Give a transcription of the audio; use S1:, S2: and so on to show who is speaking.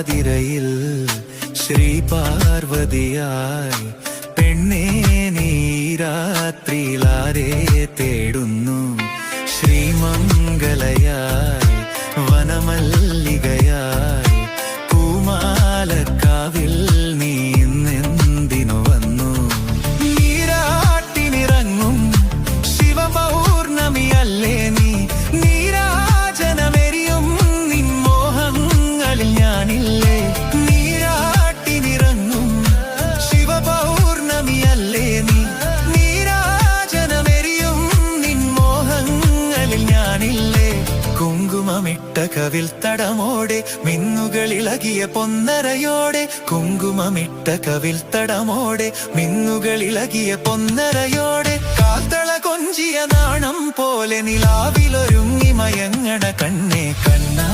S1: പാതിരയിൽ ശ്രീ പാർവതിയായി പെണ്ണേ നീ രാത്രിയിലാരെ തേടുന്നു ശ്രീമംഗലയായി വനമല്ലികയായി പൂമാലക്കാവിൽ നീ ഇന്നെന്തിനു വന്നു നീരാട്ടിനിറങ്ങും ശിവപൗർണമിയല്ലേ നീ നീരാജനമെരിയും നിൻ മോഹങ്ങളിൽ ഞാനില്ലേ നീരാട്ടിനിറങ്ങും ശിവപൗർണമിയല്ലേ നീ നീരാജനമെരിയും നിൻ മോഹങ്ങളിൽ ഞാനില്ലേ കുങ്കുമമിട്ട കവിൽ തടമോടെ മിന്നുകളിളകിയ പൊന്നരയോടെ കുങ്കുമമിട്ട കവിൽ തടമോടെ മിന്നുകളിളകിയ പൊന്നരയോടെ കാത്തള കൊഞ്ചിയ നാണം പോലെ നിലാവിലൊരുങ്ങി മയങ്ങണ കണ്ണേ കണ്ണാ